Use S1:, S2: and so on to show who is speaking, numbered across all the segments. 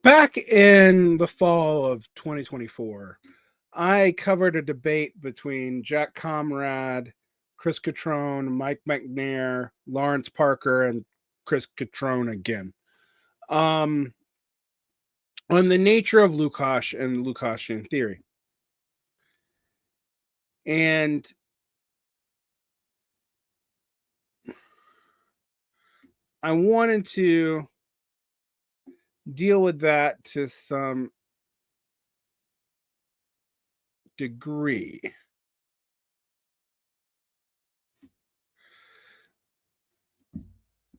S1: Back in the fall of 2024, I covered a debate between Jack Comrade, Chris Catrone, Mike MacNair, Lawrence Parker, and Chris Catrone again. On the nature of Lukács and Lukácsian theory. And I wanted to deal with that to some degree.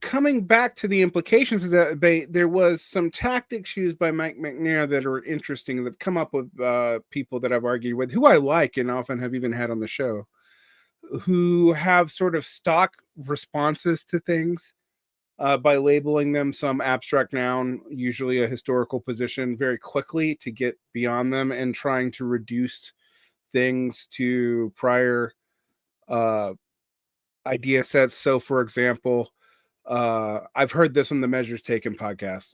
S1: Coming back to the implications of that debate, there was some tactics used by Mike MacNair that are interesting, that have come up with people that I've argued with, who I like and often have even had on the show, who have sort of stock responses to things by labeling them some abstract noun, usually a historical position, very quickly to get beyond them, and trying to reduce things to prior idea sets. So, for example, I've heard this on the Measures Taken podcast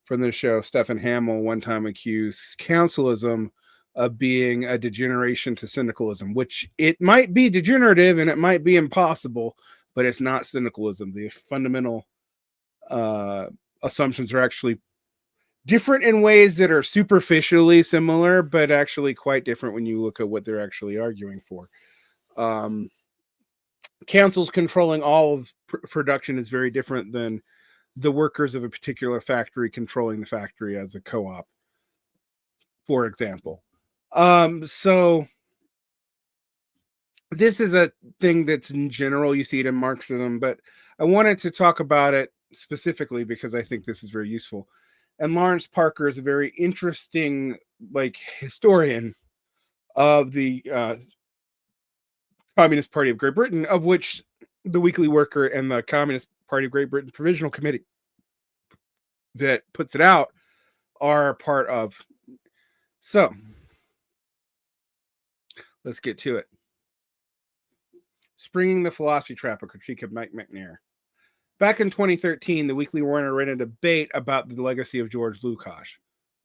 S1: from the show. Stephen Hamill one time accused councilism of being a degeneration to syndicalism, which it might be degenerative and it might be impossible, but it's not syndicalism. The fundamental assumptions are actually different in ways that are superficially similar, but actually quite different when you look at what they're actually arguing for. Councils controlling all of production is very different than the workers of a particular factory controlling the factory as a co-op, for example. So this is a thing that's in general, you see it in Marxism, but I wanted to talk about it specifically because I think this is very useful. And Lawrence Parker is a very interesting, historian of the Communist Party of Great Britain, of which the Weekly Worker and the Communist Party of Great Britain Provisional Committee that puts it out are part of. So, let's get to it. Springing the Philosophy Trap, a critique of Mike MacNair. Back in 2013, the Weekly Worker ran a debate about the legacy of George Lukács.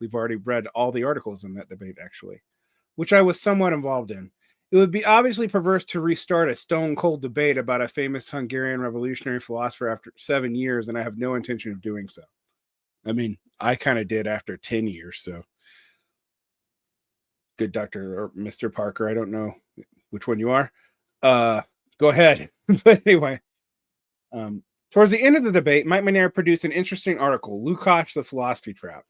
S1: We've already read all the articles in that debate, actually, which I was somewhat involved in. It would be obviously perverse to restart a stone-cold debate about a famous Hungarian revolutionary philosopher after 7 years, and I have no intention of doing so. I mean, I kind of did after 10 years, so. Good Dr. or Mr. Parker, I don't know which one you are. Go ahead. But anyway, towards the end of the debate, Mike MacNair produced an interesting article, Lukács, the Philosophy Trap,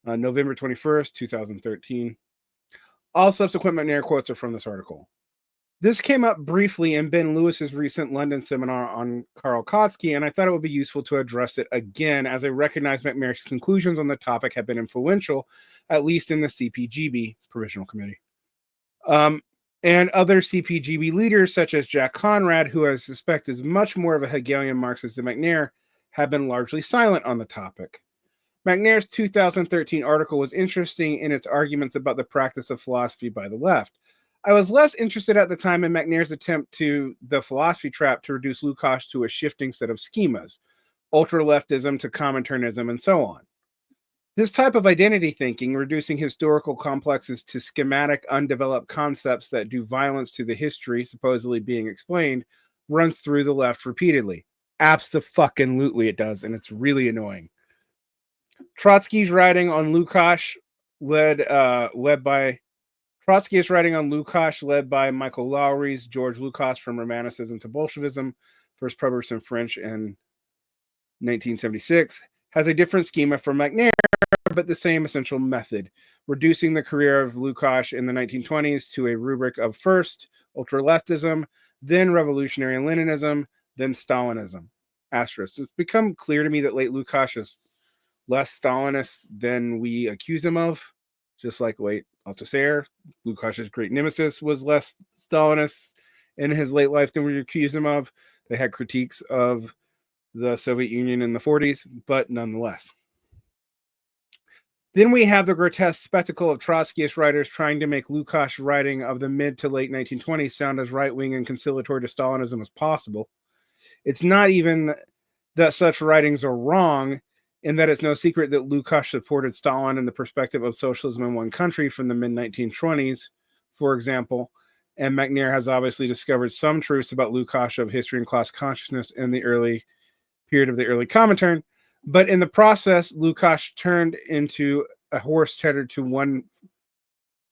S1: November 21st, 2013. All subsequent MacNair quotes are from this article. This came up briefly in Ben Lewis's recent London seminar on Karl Kautsky, and I thought it would be useful to address it again, as I recognize MacNair's conclusions on the topic have been influential, at least in the CPGB Provisional Committee. And other CPGB leaders, such as Jack Conrad, who I suspect is much more of a Hegelian Marxist than MacNair, have been largely silent on the topic. MacNair's 2013 article was interesting in its arguments about the practice of philosophy by the left. I was less interested at the time in MacNair's attempt to the philosophy trap to reduce Lukács to a shifting set of schemas, ultra-leftism to Cominternism, and so on. This type of identity thinking, reducing historical complexes to schematic, undeveloped concepts that do violence to the history supposedly being explained, runs through the left repeatedly. Abso-fucking-lutely it does, and it's really annoying. Trotsky's writing on Lukács, led by Michael Lowry's George Lukács from Romanticism to Bolshevism, first published in French in 1976, has a different schema from MacNair, but the same essential method, reducing the career of Lukács in the 1920s to a rubric of first ultra-leftism, then revolutionary Leninism, then Stalinism. Asterisk. It's become clear to me that late Lukács is less Stalinist than we accuse him of, just like late Althusser. Lukács' great nemesis was less Stalinist in his late life than we accuse him of. They had critiques of the Soviet Union in the 40s, but nonetheless. Then we have the grotesque spectacle of Trotskyist writers trying to make Lukács' writing of the mid to late 1920s sound as right-wing and conciliatory to Stalinism as possible. It's not even that such writings are wrong. in that it's no secret that Lukács supported Stalin in the perspective of socialism in one country from the mid-1920s, for example. And MacNair has obviously discovered some truths about Lukács of history and class consciousness in the early period of the early Comintern. But in the process, Lukács turned into a horse tethered to one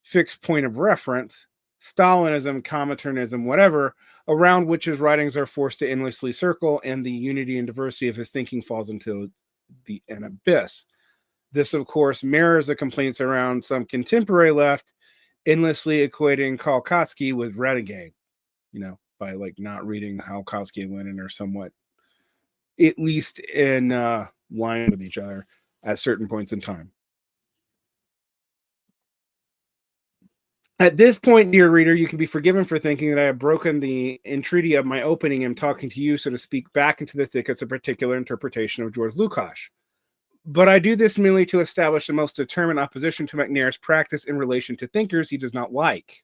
S1: fixed point of reference, Stalinism, Cominternism, whatever, around which his writings are forced to endlessly circle, and the unity and diversity of his thinking falls into an abyss. This, of course, mirrors the complaints around some contemporary left, endlessly equating Kautsky with renegade, by like not reading how Kautsky and Lenin are somewhat, at least in line with each other at certain points in time. At this point, dear reader, you can be forgiven for thinking that I have broken the entreaty of my opening and talking to you, so to speak, back into the thickets of a particular interpretation of George Lukács. But I do this merely to establish the most determined opposition to MacNair's practice in relation to thinkers he does not like,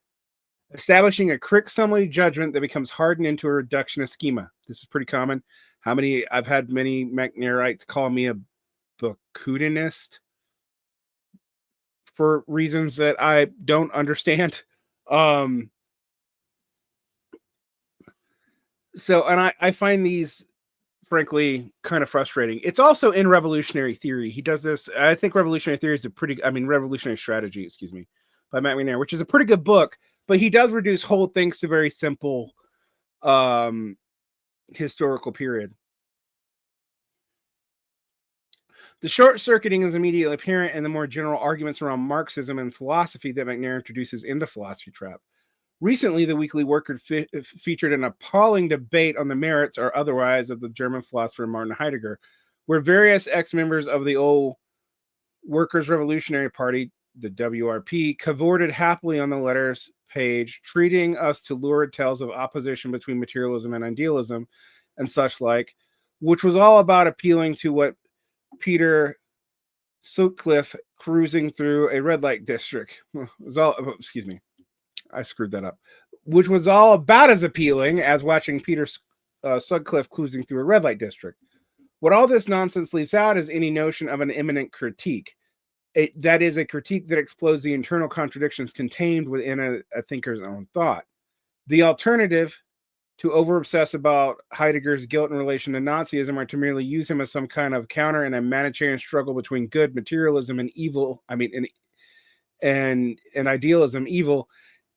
S1: establishing a quick summary judgment that becomes hardened into a reductionist schema. This is pretty common. I've had many MacNairites call me a Bakuninist for reasons that I don't understand. And I find these, frankly, kind of frustrating. It's also in Revolutionary Theory. He does this. I think Revolutionary Theory is Revolutionary Strategy, by Mike MacNair, which is a pretty good book, but he does reduce whole things to very simple historical period. The short-circuiting is immediately apparent in the more general arguments around Marxism and philosophy that MacNair introduces in The Philosophy Trap. Recently, the Weekly Worker featured an appalling debate on the merits or otherwise of the German philosopher Martin Heidegger, where various ex-members of the old Workers' Revolutionary Party, the WRP, cavorted happily on the letters page, treating us to lurid tales of opposition between materialism and idealism and such like, which was all about appealing to what Peter Sutcliffe cruising through a red light district I screwed that up. Which was all about as appealing as watching Peter Sutcliffe cruising through a red light district. What all this nonsense leaves out is any notion of an immanent critique. That is a critique that explodes the internal contradictions contained within a thinker's own thought. The alternative to over-obsess about Heidegger's guilt in relation to Nazism or to merely use him as some kind of counter in a Manichaean struggle between good materialism and evil, and idealism, evil,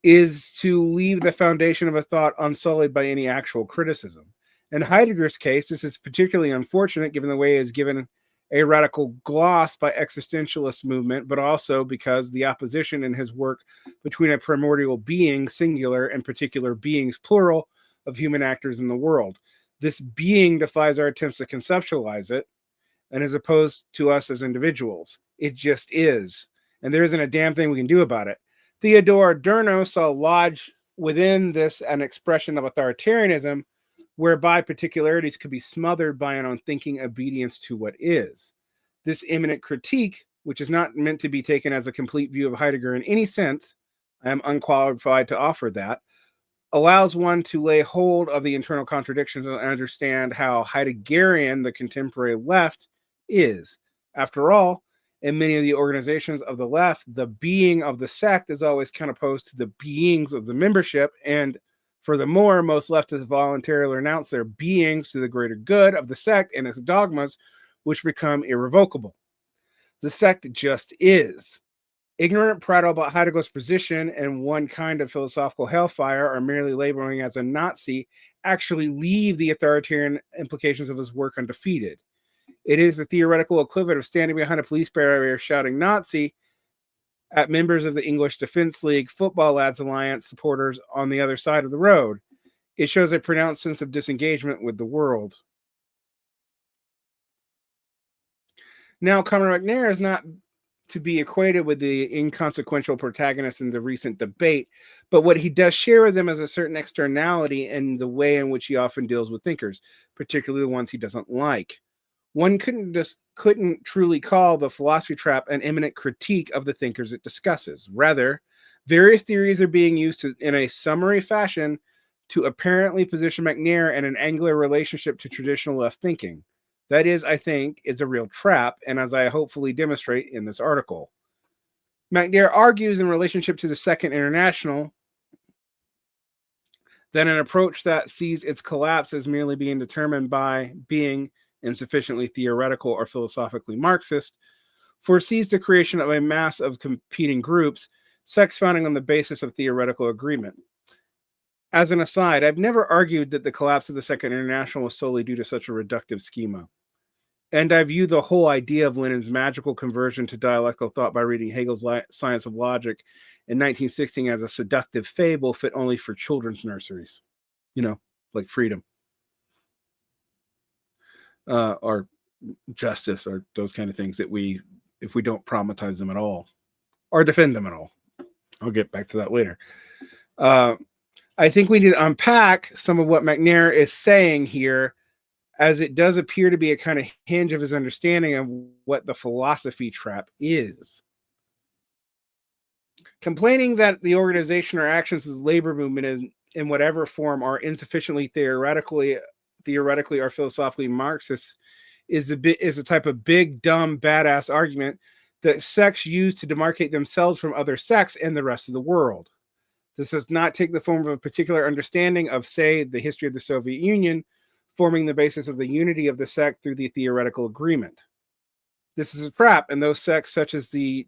S1: is to leave the foundation of a thought unsullied by any actual criticism. In Heidegger's case, this is particularly unfortunate given the way he is given a radical gloss by existentialist movement, but also because the opposition in his work between a primordial being, singular, and particular beings, plural, of human actors in the world. This being defies our attempts to conceptualize it and is opposed to us as individuals. It just is. And there isn't a damn thing we can do about it. Theodore Adorno saw lodged within this an expression of authoritarianism, whereby particularities could be smothered by an unthinking obedience to what is. This immanent critique, which is not meant to be taken as a complete view of Heidegger in any sense, I am unqualified to offer that, allows one to lay hold of the internal contradictions and understand how Heideggerian the contemporary left is. After all, in many of the organizations of the left, the being of the sect is always kind of opposed to the beings of the membership, and furthermore, most leftists voluntarily renounce their beings to the greater good of the sect and its dogmas, which become irrevocable. The sect just is. Ignorant prattle about Heidegger's position and one kind of philosophical hellfire, or merely labeling as a Nazi, actually leave the authoritarian implications of his work undefeated. It is the theoretical equivalent of standing behind a police barrier shouting Nazi at members of the English Defense League Football Lads Alliance supporters on the other side of the road. It shows a pronounced sense of disengagement with the world. Now, Conor MacNair is not to be equated with the inconsequential protagonists in the recent debate, but what he does share with them is a certain externality in the way in which he often deals with thinkers, particularly the ones he doesn't like. One couldn't truly call The Philosophy Trap an immanent critique of the thinkers it discusses. Rather, various theories are being used in a summary fashion to apparently position MacNair in an angular relationship to traditional left thinking. That is, I think, is a real trap, and as I hopefully demonstrate in this article. MacNair argues in relationship to the Second International that an approach that sees its collapse as merely being determined by being insufficiently theoretical or philosophically Marxist foresees the creation of a mass of competing groups, sects founding on the basis of theoretical agreement. As an aside, I've never argued that the collapse of the Second International was solely due to such a reductive schema. And I view the whole idea of Lenin's magical conversion to dialectical thought by reading Hegel's Science of Logic in 1916 as a seductive fable fit only for children's nurseries, like freedom or justice or those kind of things that if we don't problematize them at all or defend them at all. I'll get back to that later. I think we need to unpack some of what MacNair is saying here, as it does appear to be a kind of hinge of his understanding of what the philosophy trap is. Complaining that the organization or actions of the labor movement is, in whatever form are insufficiently theoretically or philosophically Marxist is a type of big, dumb, badass argument that sects use to demarcate themselves from other sects and the rest of the world. This does not take the form of a particular understanding of, say, the history of the Soviet Union, forming the basis of the unity of the sect through the theoretical agreement. This is a trap, and those sects, such as the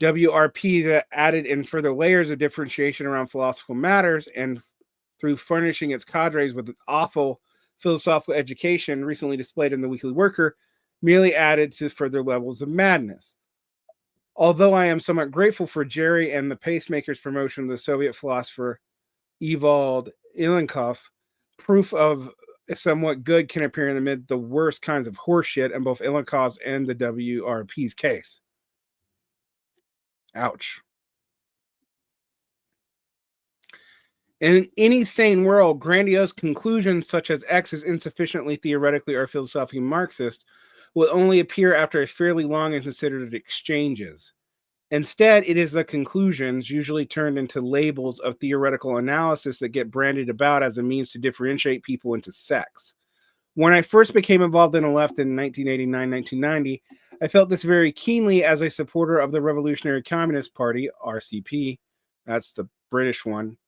S1: WRP, that added in further layers of differentiation around philosophical matters and through furnishing its cadres with an awful philosophical education recently displayed in the Weekly Worker, merely added to further levels of madness. Although I am somewhat grateful for Jerry and the Pacemaker's promotion of the Soviet philosopher Evald Ilenkov, proof of somewhat good can appear in amid the worst kinds of horseshit in both Ilenkov's and the WRP's case. Ouch. In any sane world, grandiose conclusions such as X is insufficiently theoretically or philosophically Marxist will only appear after a fairly long and considered exchanges. Instead, it is the conclusions, usually turned into labels of theoretical analysis, that get branded about as a means to differentiate people into sects. When I first became involved in the left in 1989-1990, I felt this very keenly as a supporter of the Revolutionary Communist Party, RCP. That's the British one.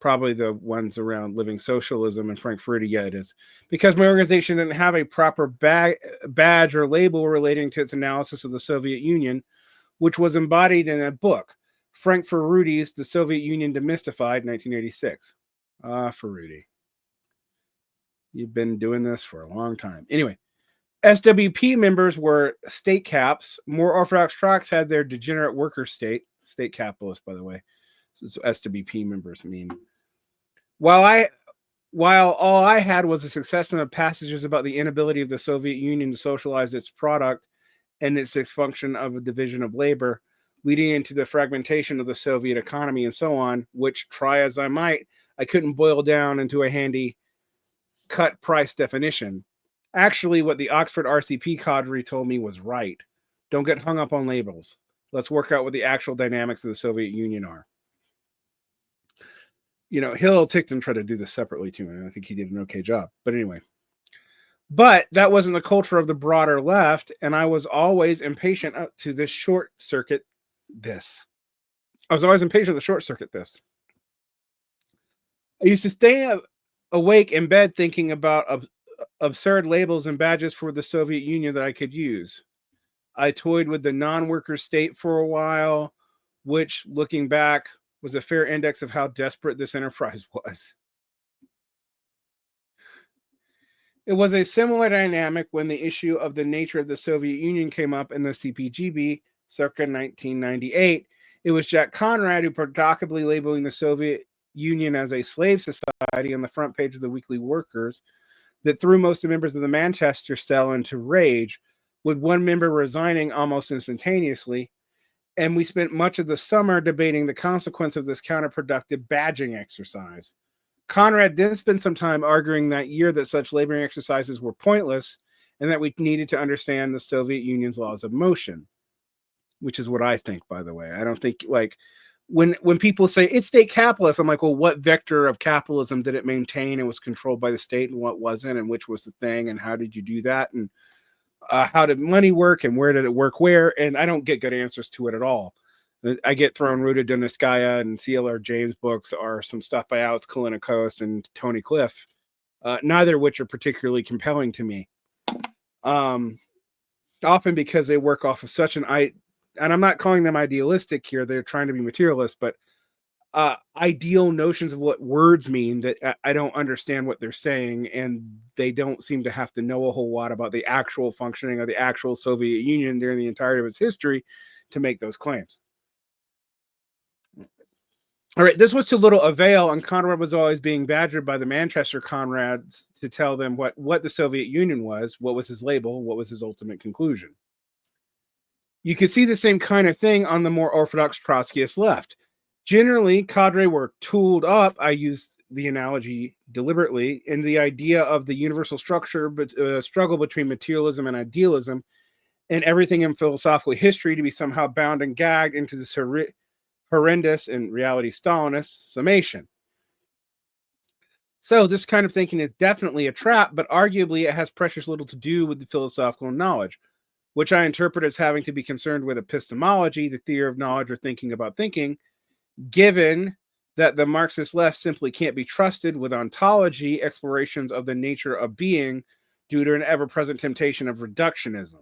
S1: Probably the ones around Living Socialism and Frankfurter, yeah, it is. Because my organization didn't have a proper badge or label relating to its analysis of the Soviet Union, which was embodied in a book, Frank Furuti's The Soviet Union Demystified, 1986. Furuti. You've been doing this for a long time. Anyway, SWP members were state caps. More Orthodox tracts had their degenerate worker state capitalist, by the way. So SWP members mean. While all I had was a succession of passages about the inability of the Soviet Union to socialize its product and its dysfunction of a division of labor, leading into the fragmentation of the Soviet economy and so on, which, try as I might, I couldn't boil down into a handy cut price definition. Actually, what the Oxford RCP cadre told me was right. Don't get hung up on labels. Let's work out what the actual dynamics of the Soviet Union are. Hill Tickton tried to do this separately too, and I think he did an okay job. But anyway. But that wasn't the culture of the broader left, and I was always impatient to short circuit this. I used to stay awake in bed thinking about absurd labels and badges for the Soviet Union that I could use. I toyed with the non-worker state for a while, which, looking back, was a fair index of how desperate this enterprise was. It was a similar dynamic when the issue of the nature of the Soviet Union came up in the CPGB circa 1998. It was Jack Conrad who provocatively labeling the Soviet Union as a slave society on the front page of the Weekly Workers that threw most of the members of the Manchester cell into rage, with one member resigning almost instantaneously. And we spent much of the summer debating the consequence of this counterproductive badging exercise. Conrad then spent some time arguing that year that such laboring exercises were pointless and that we needed to understand the Soviet Union's laws of motion, which is what I think, by the way. I don't think, when people say it's state capitalist, I'm like, well, what vector of capitalism did it maintain and was controlled by the state, and what wasn't, and which was the thing, and how did you do that, and how did money work, and where did it work where? And I don't get good answers to it at all. I get thrown Ruta Duniskaya and C.L.R. James books, or some stuff by Alex Kalinikos and Tony Cliff, neither of which are particularly compelling to me. Often because they work off of such an and I'm not calling them idealistic here, they're trying to be materialist, but ideal notions of what words mean that I don't understand what they're saying, and they don't seem to have to know a whole lot about the actual functioning of the actual Soviet Union during the entirety of its history to make those claims. All right, this was to little avail, and Conrad was always being badgered by the Manchester Conrads to tell them what the Soviet Union was, what was his label, what was his ultimate conclusion. You could see the same kind of thing on the more orthodox Trotskyist left. Generally, cadre were tooled up, I use the analogy deliberately, in the idea of the universal structure, but struggle between materialism and idealism, and everything in philosophical history to be somehow bound and gagged into this horrendous and reality Stalinist summation. So this kind of thinking is definitely a trap, but arguably it has precious little to do with the philosophical knowledge, which I interpret as having to be concerned with epistemology, the theory of knowledge or thinking about thinking, given that the Marxist left simply can't be trusted with ontology explorations of the nature of being due to an ever-present temptation of reductionism.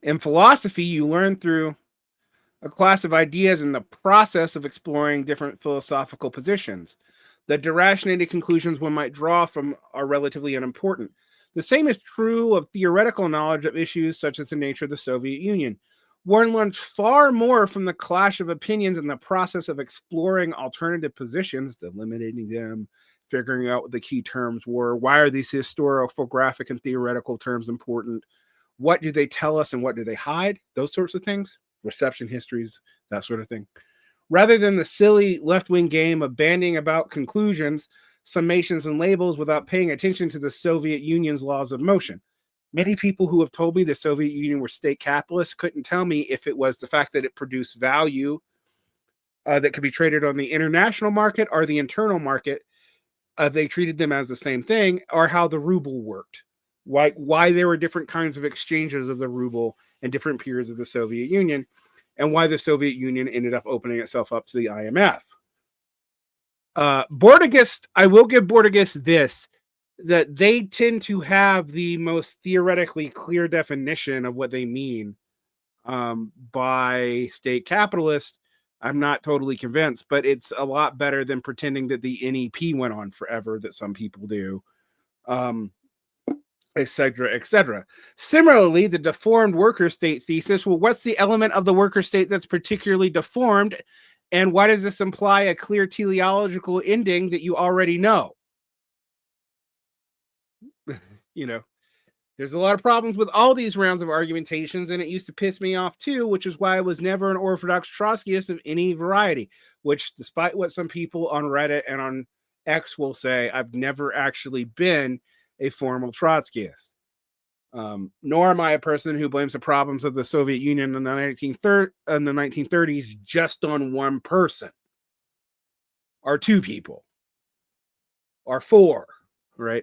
S1: In philosophy, you learn through a class of ideas in the process of exploring different philosophical positions. The deracinated conclusions one might draw from are relatively unimportant. The same is true of theoretical knowledge of issues such as the nature of the Soviet Union. One learns far more from the clash of opinions in the process of exploring alternative positions, eliminating them, figuring out what the key terms were. Why are these historiographic and theoretical terms important? What do they tell us and what do they hide? Those sorts of things. Reception histories, that sort of thing. Rather than the silly left-wing game of bandying about conclusions, summations, and labels without paying attention to the Soviet Union's laws of motion. Many people who have told me the Soviet Union were state capitalists couldn't tell me if it was the fact that it produced value that could be traded on the international market or the internal market. They treated them as the same thing, or how the ruble worked. Why there were different kinds of exchanges of the ruble in different periods of the Soviet Union, and why the Soviet Union ended up opening itself up to the IMF. Bordigist, I will give Bordigist this, that they tend to have the most theoretically clear definition of what they mean by state capitalist. I'm not totally convinced, but it's a lot better than pretending that the NEP went on forever, that some people do. Etc., etc. Similarly, the deformed worker state thesis, well, what's the element of the worker state that's particularly deformed, and why does this imply a clear teleological ending that you already know? You know, there's a lot of problems with all these rounds of argumentations, and it used to piss me off too, which is why I was never an orthodox Trotskyist of any variety, which, despite what some people on Reddit and on X will say, I've never actually been a formal Trotskyist. Nor am I a person who blames the problems of the Soviet Union in the 1930s just on one person, or two people, or four, right?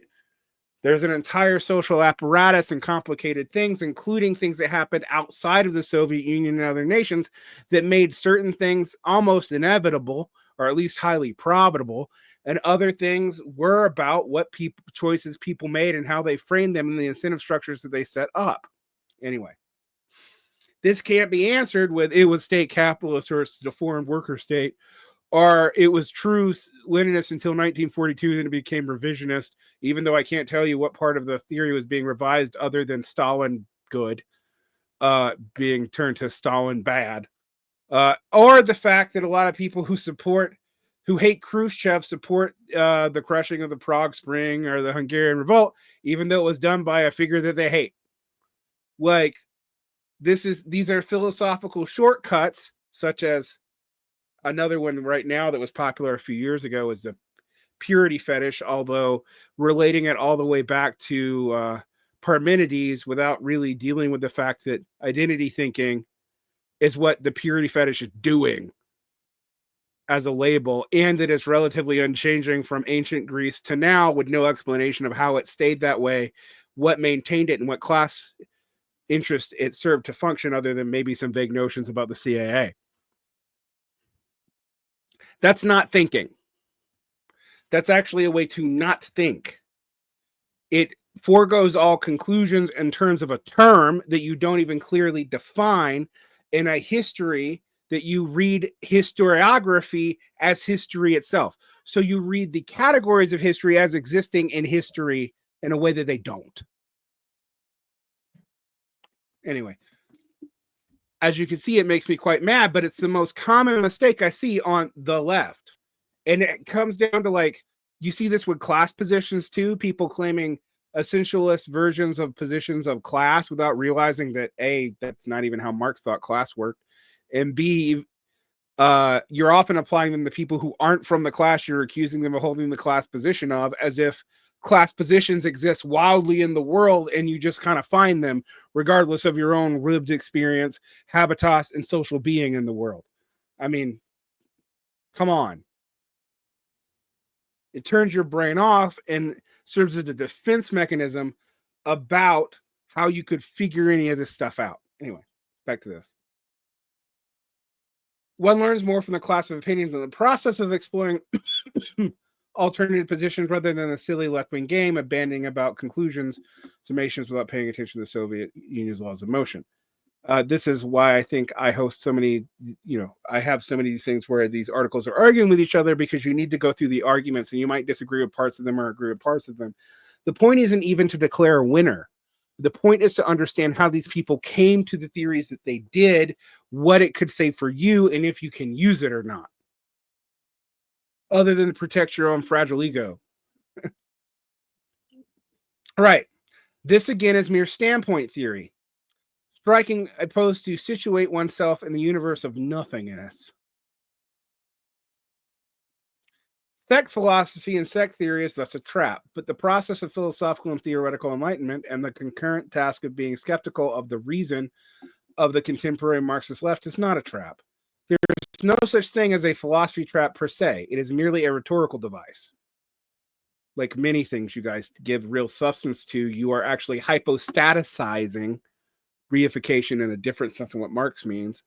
S1: There's an entire social apparatus and complicated things, including things that happened outside of the Soviet Union and other nations, that made certain things almost inevitable, or at least highly probable, and other things were about what choices people made and how they framed them in the incentive structures that they set up. Anyway, this can't be answered with it was state capitalist or it's a deformed worker state, or it was true Leninist until 1942, then it became revisionist, even though I can't tell you what part of the theory was being revised other than Stalin good being turned to Stalin bad. Or the fact that a lot of people who hate Khrushchev support the crushing of the Prague Spring or the Hungarian Revolt, even though it was done by a figure that they hate. Like, these are philosophical shortcuts, such as another one right now that was popular a few years ago is the purity fetish, although relating it all the way back to Parmenides without really dealing with the fact that identity thinking is what the purity fetish is doing as a label, and that it's relatively unchanging from ancient Greece to now, with no explanation of how it stayed that way, what maintained it, and what class interest it served to function, other than maybe some vague notions about the CAA. That's not thinking. That's actually a way to not think. It foregoes all conclusions in terms of a term that you don't even clearly define, in a history that you read historiography as history itself. So you read the categories of history as existing in history in a way that they don't. Anyway, as you can see, it makes me quite mad, but it's the most common mistake I see on the left. And it comes down to, like, you see this with class positions too, people claiming essentialist versions of positions of class without realizing that A, that's not even how Marx thought class worked, and B, you're often applying them to people who aren't from the class you're accusing them of holding the class position of, as if class positions exist wildly in the world and you just kind of find them regardless of your own lived experience, habitus, and social being in the world. I mean, come on. It turns your brain off and serves as a defense mechanism about how you could figure any of this stuff out. Anyway, back to this. One learns more from the class of opinions in the process of exploring alternative positions rather than a silly left-wing game of banding about conclusions, summations without paying attention to the Soviet Union's laws of motion. This is why I think I host so many, I have so many of these things where these articles are arguing with each other, because you need to go through the arguments, and you might disagree with parts of them or agree with parts of them. The point isn't even to declare a winner. The point is to understand how these people came to the theories that they did, what it could say for you, and if you can use it or not, other than to protect your own fragile ego. All right. This again is mere standpoint theory, striking a pose to situate oneself in the universe of nothingness. Sect philosophy and sect theory is thus a trap, but the process of philosophical and theoretical enlightenment and the concurrent task of being skeptical of the reason of the contemporary Marxist left is not a trap. There is no such thing as a philosophy trap per se. It is merely a rhetorical device. Like many things you guys give real substance to, you are actually hypostaticizing reification in a different sense than what Marx means.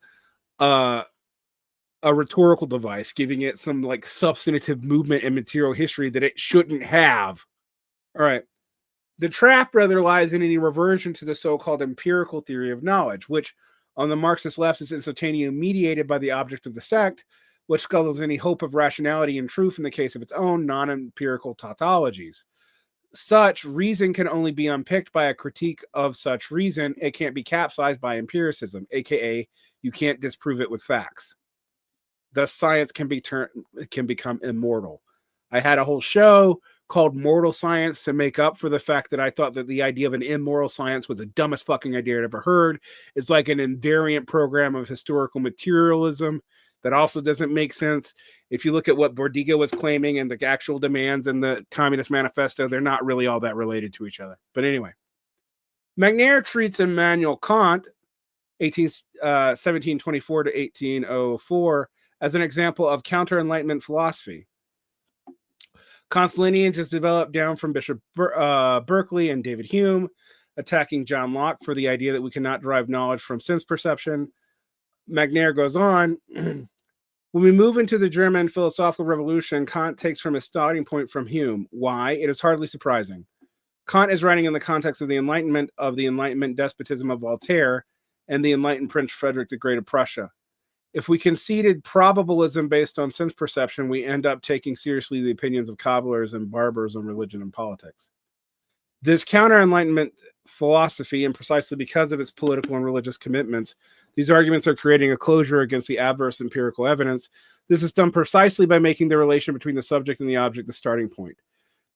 S1: A rhetorical device, giving it some like substantive movement and material history that it shouldn't have. All right. The trap rather lies in any reversion to the so-called empirical theory of knowledge, which on the Marxist left is instantaneously mediated by the object of the sect, which scuttles any hope of rationality and truth in the case of its own non-empirical tautologies. Such reason can only be unpicked by a critique of such reason. It can't be capsized by empiricism, aka you can't disprove it with facts. Thus, science can become immortal. I had a whole show called Mortal Science to make up for the fact that I thought that the idea of an immoral science was the dumbest fucking idea I'd ever heard. It's like an invariant program of historical materialism that also doesn't make sense. If you look at what Bordiga was claiming and the actual demands in the Communist Manifesto, they're not really all that related to each other. But anyway, MacNair treats Immanuel Kant, 1724 to 1804, as an example of counter-enlightenment philosophy. Kant's lineage is developed down from Bishop Berkeley and David Hume, attacking John Locke for the idea that we cannot derive knowledge from sense perception. MacNair goes on, when we move into the German philosophical revolution, Kant takes from his starting point from Hume. Why? It is hardly surprising. Kant is writing in the context of the Enlightenment despotism of Voltaire and the enlightened Prince Frederick the Great of Prussia. If we conceded probabilism based on sense perception, we end up taking seriously the opinions of cobblers and barbers on religion and politics. This counter-enlightenment philosophy, and precisely because of its political and religious commitments, these arguments are creating a closure against the adverse empirical evidence. This is done precisely by making the relation between the subject and the object the starting point.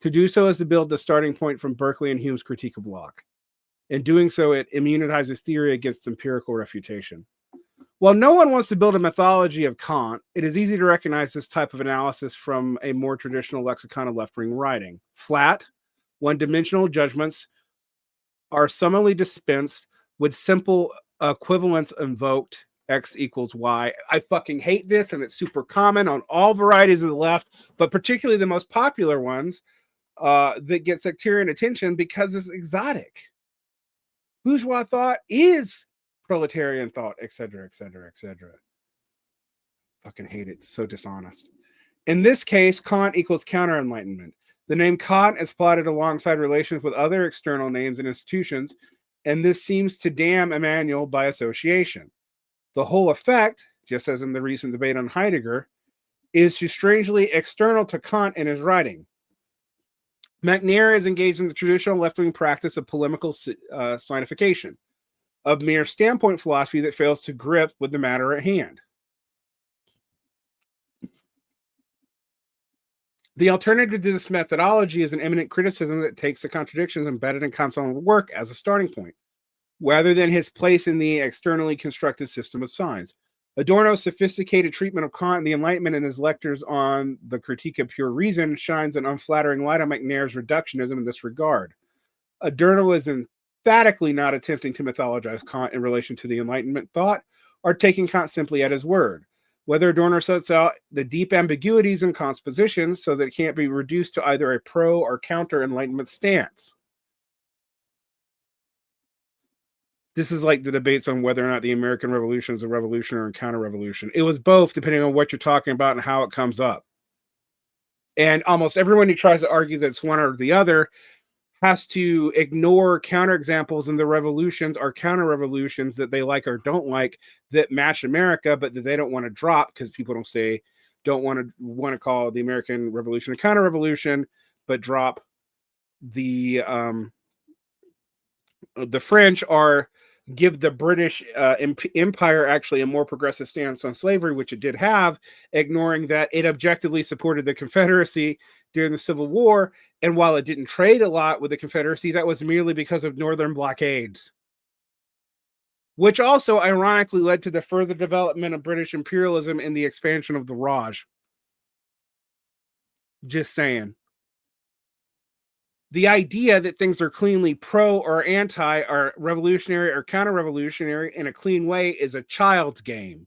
S1: To do so is to build the starting point from Berkeley and Hume's critique of Locke. In doing so, it immunizes theory against empirical refutation. While no one wants to build a mythology of Kant, it is easy to recognize this type of analysis from a more traditional lexicon of left-wing writing. Flat, one-dimensional judgments are summarily dispensed with simple equivalence invoked x equals y. I fucking hate this, and it's super common on all varieties of the left, but particularly the most popular ones that get sectarian attention because it's exotic. Bourgeois thought is proletarian thought, etc., etc., etc. Fucking hate it. It's so dishonest. In this case, Kant equals counter-enlightenment. The name Kant is plotted alongside relations with other external names and institutions, and this seems to damn Emmanuel by association. The whole effect, just as in the recent debate on Heidegger, is strangely external to Kant in his writing. MacNair is engaged in the traditional left-wing practice of polemical signification, of mere standpoint philosophy that fails to grip with the matter at hand. The alternative to this methodology is an immanent criticism that takes the contradictions embedded in Kant's own work as a starting point, rather than his place in the externally constructed system of science. Adorno's sophisticated treatment of Kant and the Enlightenment in his lectures on the Critique of Pure Reason shines an unflattering light on MacNair's reductionism in this regard. Adorno is emphatically not attempting to mythologize Kant in relation to the Enlightenment thought, or taking Kant simply at his word. Whether Adorno sets out the deep ambiguities in Kant's positions so that it can't be reduced to either a pro or counter Enlightenment stance. This is like the debates on whether or not the American Revolution is a revolution or a counter-revolution. It was both, depending on what you're talking about and how it comes up. And almost everyone who tries to argue that it's one or the other has to ignore counterexamples in the revolutions or counter-revolutions that they like or don't like that match America, but that they don't want to drop because people don't want to call the American Revolution a counter-revolution, but drop the French or give the British Empire actually a more progressive stance on slavery, which it did have, ignoring that it objectively supported the Confederacy during the Civil War. And while it didn't trade a lot with the Confederacy, that was merely because of Northern blockades, which also ironically led to the further development of British imperialism and the expansion of the Raj. Just saying. The idea that things are cleanly pro or anti or revolutionary or counter-revolutionary in a clean way is a child's game.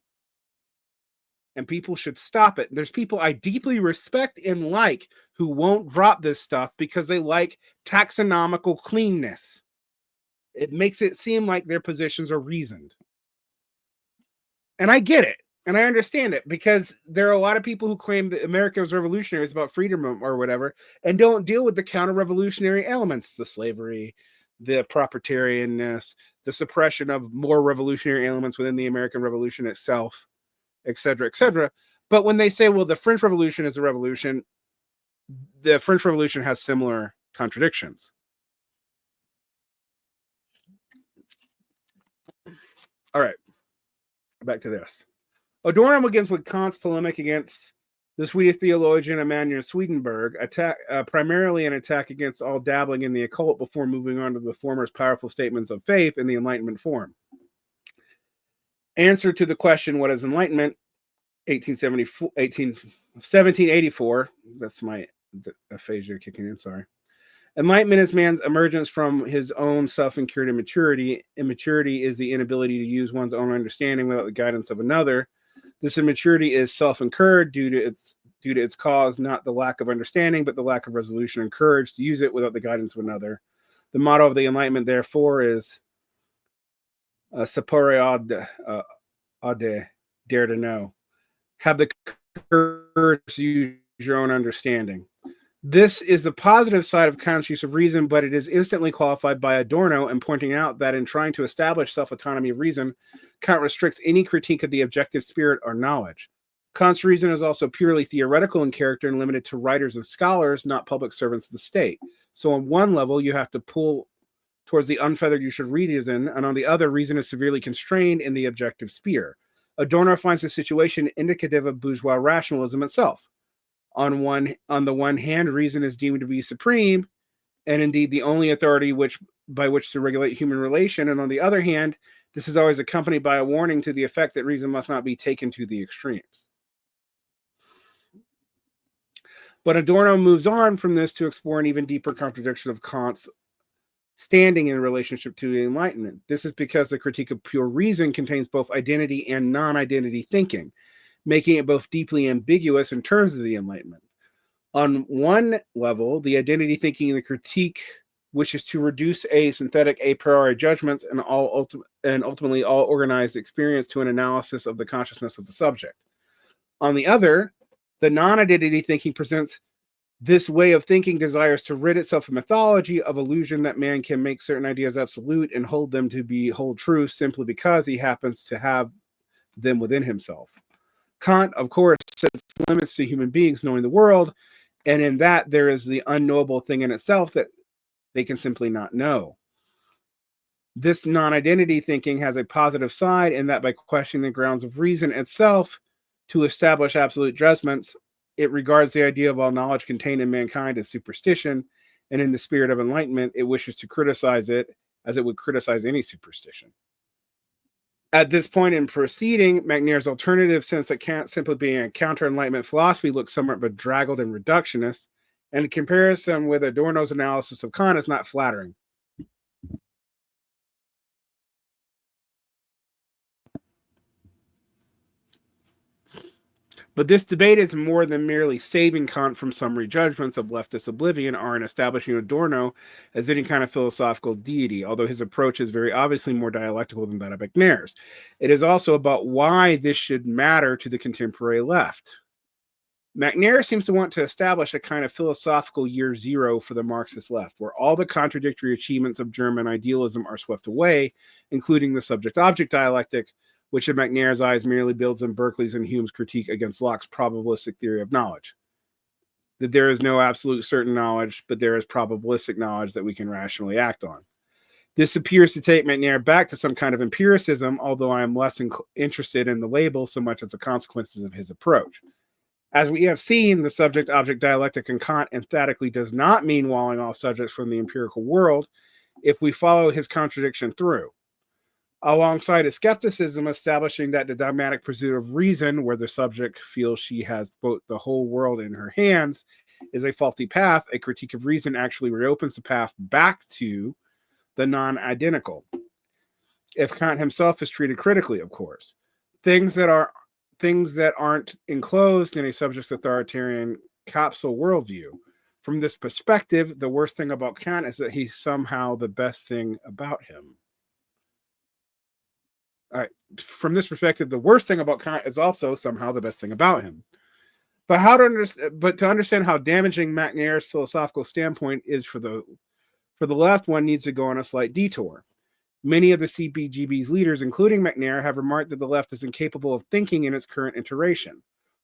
S1: And people should stop it. There's people I deeply respect and like who won't drop this stuff because they like taxonomical cleanness. It makes it seem like their positions are reasoned. And I get it. And I understand it because there are a lot of people who claim that America was revolutionary, it's about freedom or whatever, and don't deal with the counter-revolutionary elements, the slavery, the proprietarianness, the suppression of more revolutionary elements within the American Revolution itself, etc., etc. But when they say, well, the French Revolution is a revolution, the French Revolution has similar contradictions. All right, back to this. Adorno begins with Kant's polemic against the Swedish theologian Emanuel Swedenborg, primarily an attack against all dabbling in the occult before moving on to the former's powerful statements of faith in the Enlightenment form. Answer to the question, what is Enlightenment? 1784. That's my aphasia kicking in, sorry. Enlightenment is man's emergence from his own self-incurred immaturity. Immaturity is the inability to use one's own understanding without the guidance of another. This immaturity is self-incurred due to its cause, not the lack of understanding, but the lack of resolution and courage to use it without the guidance of another. The motto of the Enlightenment, therefore, is sapere aude, dare to know. Have the courage to use your own understanding. This is the positive side of Kant's use of reason, but it is instantly qualified by Adorno in pointing out that in trying to establish self-autonomy of reason, Kant restricts any critique of the objective spirit or knowledge. Kant's reason is also purely theoretical in character and limited to writers and scholars, not public servants of the state. So on one level, you have to pull towards the unfeathered you should reason, and on the other, reason is severely constrained in the objective sphere. Adorno finds the situation indicative of bourgeois rationalism itself. On the one hand, reason is deemed to be supreme, and indeed the only authority by which to regulate human relation. And on the other hand, this is always accompanied by a warning to the effect that reason must not be taken to the extremes. But Adorno moves on from this to explore an even deeper contradiction of Kant's standing in relationship to the Enlightenment. This is because the critique of pure reason contains both identity and non-identity thinking, making it both deeply ambiguous in terms of the Enlightenment. On one level, the identity thinking in the critique wishes to reduce a synthetic a priori judgments and ultimately all organized experience to an analysis of the consciousness of the subject. On the other, the non-identity thinking presents this way of thinking desires to rid itself of mythology, of illusion that man can make certain ideas absolute and hold them to hold true simply because he happens to have them within himself. Kant, of course, sets limits to human beings knowing the world, and in that there is the unknowable thing in itself that they can simply not know. This non-identity thinking has a positive side in that by questioning the grounds of reason itself to establish absolute judgments, it regards the idea of all knowledge contained in mankind as superstition, and in the spirit of enlightenment, it wishes to criticize it as it would criticize any superstition. At this point in proceeding, MacNair's alternative sense that Kant simply being a counter-enlightenment philosophy looks somewhat bedraggled and reductionist, and in comparison with Adorno's analysis of Kant is not flattering. But this debate is more than merely saving Kant from summary judgments of leftist oblivion or in establishing Adorno as any kind of philosophical deity, although his approach is very obviously more dialectical than that of MacNair's. It is also about why this should matter to the contemporary left. MacNair seems to want to establish a kind of philosophical year zero for the Marxist left, where all the contradictory achievements of German idealism are swept away, including the subject-object dialectic, which in MacNair's eyes merely builds on Berkeley's and Hume's critique against Locke's probabilistic theory of knowledge. That there is no absolute certain knowledge, but there is probabilistic knowledge that we can rationally act on. This appears to take MacNair back to some kind of empiricism, although I am less interested in the label so much as the consequences of his approach. As we have seen, the subject-object dialectic in Kant emphatically does not mean walling off subjects from the empirical world if we follow his contradiction through. Alongside a skepticism establishing that the dogmatic pursuit of reason, where the subject feels she has both the whole world in her hands, is a faulty path, a critique of reason actually reopens the path back to the non-identical. If Kant himself is treated critically, of course. Things that aren't enclosed in a subject authoritarian capsule worldview. From this perspective, the worst thing about Kant is that he's somehow the best thing about him. All right. From this perspective, the worst thing about Kant is also somehow the best thing about him. But to understand how damaging MacNair's philosophical standpoint is for the left, one needs to go on a slight detour. Many of the CPGB's leaders, including MacNair, have remarked that the left is incapable of thinking in its current iteration.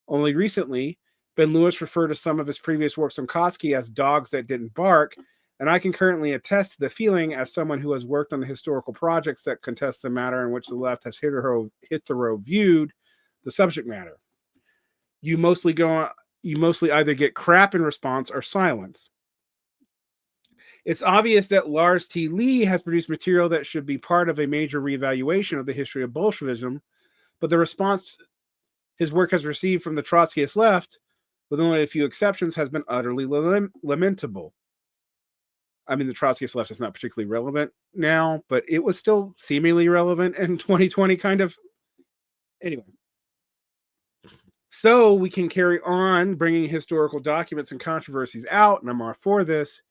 S1: Only recently, Ben Lewis referred to some of his previous works on Kautsky as dogs that didn't bark, and I can currently attest to the feeling as someone who has worked on the historical projects that contest the matter in which the left has hitherto viewed the subject matter. You mostly either get crap in response or silence. It's obvious that Lars T. Lee has produced material that should be part of a major reevaluation of the history of Bolshevism, but the response his work has received from the Trotskyist left, with only a few exceptions, has been utterly lamentable. I mean, the Trotskyist left is not particularly relevant now, but it was still seemingly relevant in 2020, kind of. Anyway. So we can carry on bringing historical documents and controversies out, and I'm all for this.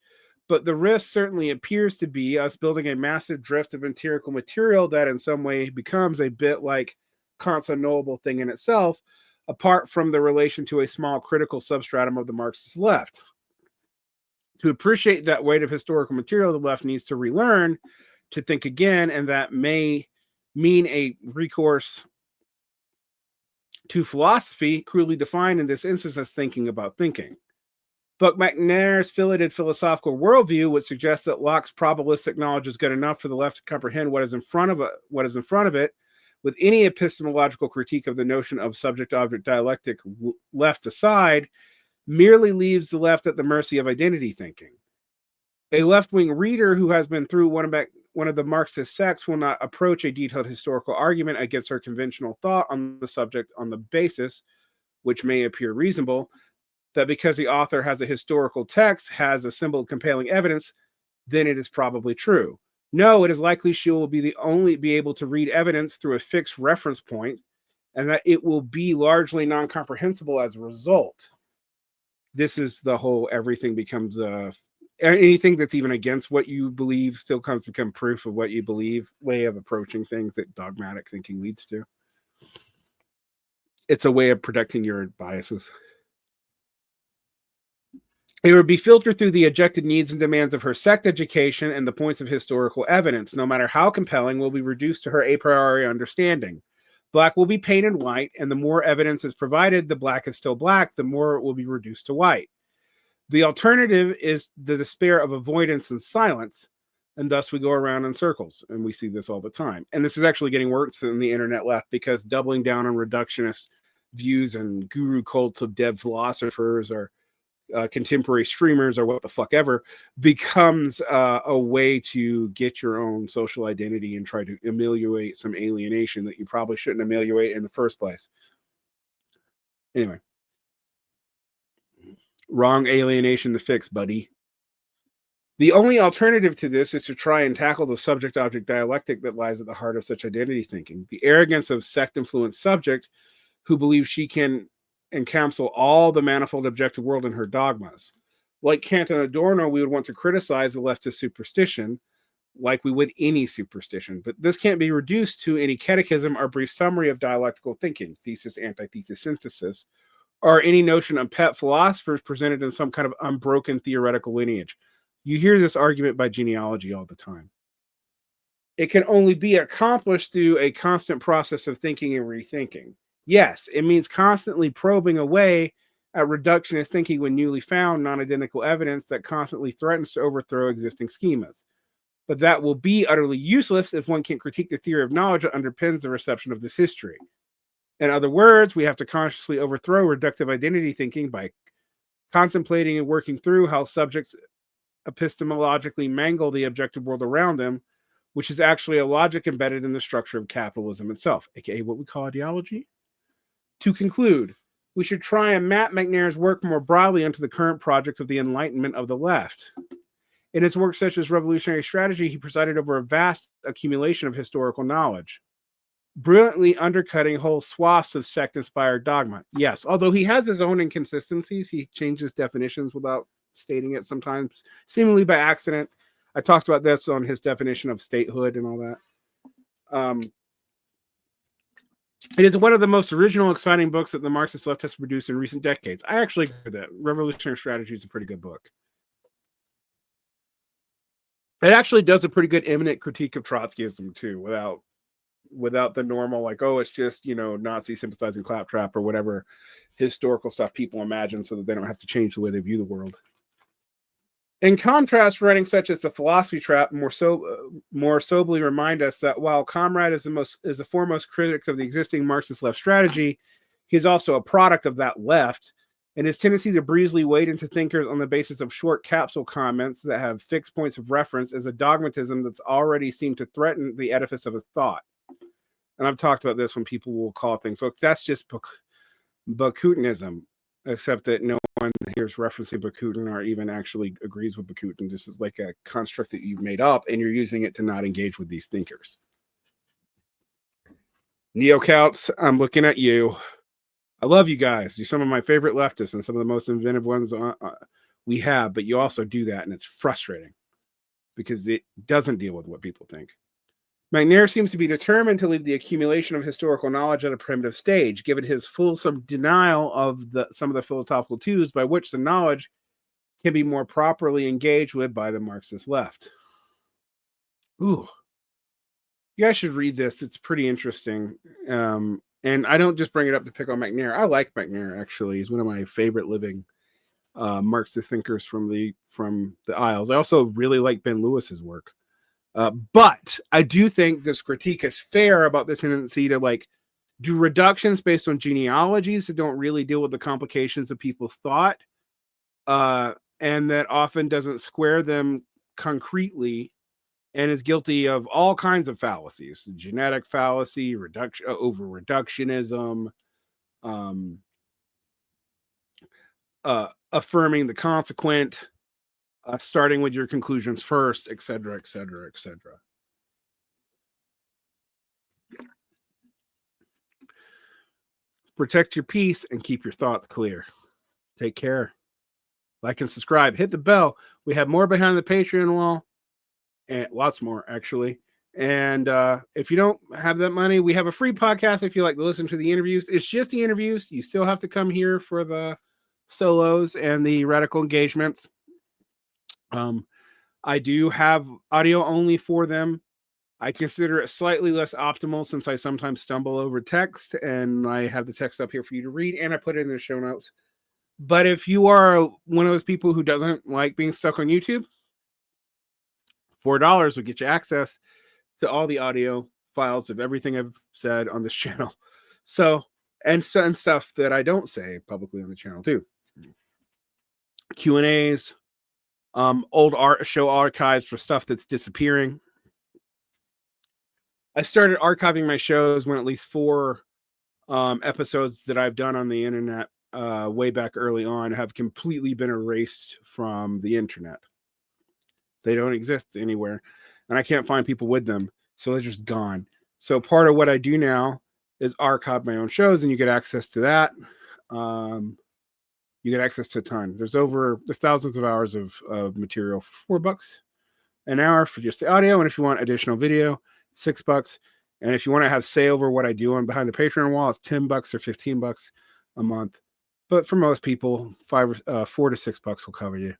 S1: But the risk certainly appears to be us building a massive drift of empirical material that in some way becomes a bit like Kant's unknowable thing in itself, apart from the relation to a small critical substratum of the Marxist left. To appreciate that weight of historical material, the left needs to relearn to think again, and that may mean a recourse to philosophy, crudely defined in this instance as thinking about thinking. But MacNair's filleted philosophical worldview would suggest that Locke's probabilistic knowledge is good enough for the left to comprehend what is in front of it, with any epistemological critique of the notion of subject-object dialectic left aside, merely leaves the left at the mercy of identity thinking. A left-wing reader who has been through one of the Marxist sects will not approach a detailed historical argument against her conventional thought on the subject on the basis, which may appear reasonable, that because the author has a historical text, has assembled compelling evidence, then it is probably true. No, it is likely she will be able to read evidence through a fixed reference point, and that it will be largely non-comprehensible as a result. This is the whole everything becomes anything that's even against what you believe still comes to become proof of what you believe way of approaching things that dogmatic thinking leads to. It's a way of protecting your biases. It would be filtered through the objective needs and demands of her sect education and the points of historical evidence. No matter how compelling, will be reduced to her a priori understanding. Black will be painted white, and the more evidence is provided, the black is still black, the more it will be reduced to white. The alternative is the despair of avoidance and silence, and thus we go around in circles, and we see this all the time. And this is actually getting worse in the internet left, because doubling down on reductionist views and guru cults of dead philosophers or contemporary streamers or what the fuck ever becomes a way to get your own social identity and try to ameliorate some alienation that you probably shouldn't ameliorate in the first place. Anyway, wrong alienation to fix, buddy. The only alternative to this is to try and tackle the subject-object dialectic that lies at the heart of such identity thinking. The arrogance of sect-influenced subject who believes she can encapsulate all the manifold objective world in her dogmas. Like Kant and Adorno, we would want to criticize the leftist superstition like we would any superstition, but this can't be reduced to any catechism or brief summary of dialectical thinking, thesis, antithesis, synthesis, or any notion of pet philosophers presented in some kind of unbroken theoretical lineage. You hear this argument by genealogy all the time. It can only be accomplished through a constant process of thinking and rethinking. Yes, it means constantly probing away at reductionist thinking when newly found non-identical evidence that constantly threatens to overthrow existing schemas. But that will be utterly useless if one can't critique the theory of knowledge that underpins the reception of this history. In other words, we have to consciously overthrow reductive identity thinking by contemplating and working through how subjects epistemologically mangle the objective world around them, which is actually a logic embedded in the structure of capitalism itself, aka what we call ideology. To conclude, we should try and map MacNair's work more broadly onto the current project of the Enlightenment of the left. In his work such as Revolutionary Strategy, he presided over a vast accumulation of historical knowledge, brilliantly undercutting whole swaths of sect-inspired dogma. Yes, although he has his own inconsistencies, he changes definitions without stating it sometimes, seemingly by accident. I talked about this on his definition of statehood and all that. It is one of the most original, exciting books that the Marxist left has produced in recent decades. I actually agree with that. Revolutionary Strategy is a pretty good book. It actually does a pretty good immanent critique of Trotskyism too, without the normal like, oh, it's just, Nazi sympathizing claptrap or whatever historical stuff people imagine so that they don't have to change the way they view the world. In contrast, writings such as The Philosophy Trap more soberly remind us that while Comrade is the foremost critic of the existing Marxist left strategy, he is also a product of that left, and his tendency to breezily wade into thinkers on the basis of short capsule comments that have fixed points of reference is a dogmatism that's already seemed to threaten the edifice of his thought. And I've talked about this when people will call things, look, that's just Bakutinism, except that no one here's referencing Bakutin or even actually agrees with Bakutin. This is like a construct that you've made up and you're using it to not engage with these thinkers. Neo-Celts, I'm looking at you. I love you guys. You're some of my favorite leftists and some of the most inventive ones we have, but you also do that, and it's frustrating because it doesn't deal with what people think. MacNair seems to be determined to leave the accumulation of historical knowledge at a primitive stage, given his fulsome denial of some of the philosophical tools by which the knowledge can be more properly engaged with by the Marxist left. Ooh. You guys should read this. It's pretty interesting. And I don't just bring it up to pick on MacNair. I like MacNair, actually. He's one of my favorite living Marxist thinkers from the Isles. I also really like Ben Lewis's work. But I do think this critique is fair about the tendency to do reductions based on genealogies that don't really deal with the complications of people's thought, and that often doesn't square them concretely, and is guilty of all kinds of fallacies: genetic fallacy, over reductionism, affirming the consequent, starting with your conclusions first, etc., etc., etc. Protect your peace and keep your thoughts clear. Take care. Like and subscribe. Hit the bell. We have more behind the Patreon wall, and lots more actually. And if you don't have that money, we have a free podcast if you like to listen to the interviews. It's just the interviews. You still have to come here for the solos and the radical engagements. I do have audio only for them. I consider it slightly less optimal since I sometimes stumble over text, and I have the text up here for you to read, and I put it in the show notes. But if you are one of those people who doesn't like being stuck on YouTube, $4 will get you access to all the audio files of everything I've said on this channel. So, and stuff that I don't say publicly on the channel too. Q&As, old art show archives for stuff that's disappearing. I started archiving my shows when at least 4 episodes that I've done on the internet way back early on have completely been erased from the internet. They don't exist anywhere, and I can't find people with them, so they're just gone. So part of what I do now is archive my own shows, and you get access to that. You get access to a ton. There's thousands of hours of material for $4 an hour for just the audio, and if you want additional video, $6. And if you want to have say over what I do on behind the Patreon wall, it's $10 or $15 a month. But for most people, $4 to $6 will cover you.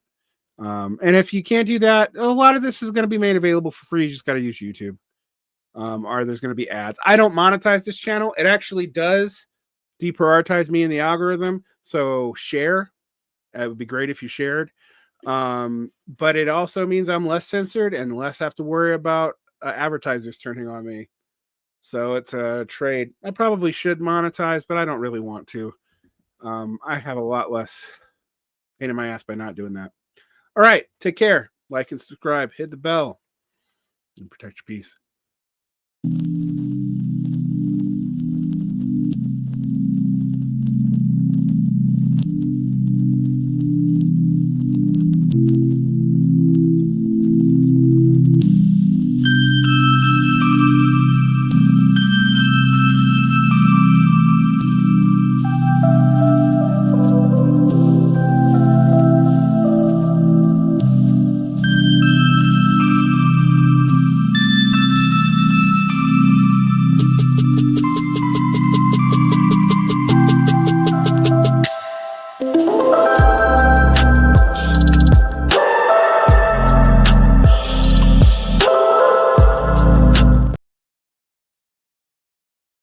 S1: And if you can't do that, a lot of this is going to be made available for free. You just got to use YouTube. Or there's going to be ads. I don't monetize this channel. It actually does deprioritize me in the algorithm. So share. It would be great if you shared. But it also means I'm less censored and less have to worry about advertisers turning on me. So it's a trade. I probably should monetize, but I don't really want to. I have a lot less pain in my ass by not doing that. All right, take care. Like and subscribe. Hit the bell and protect your peace.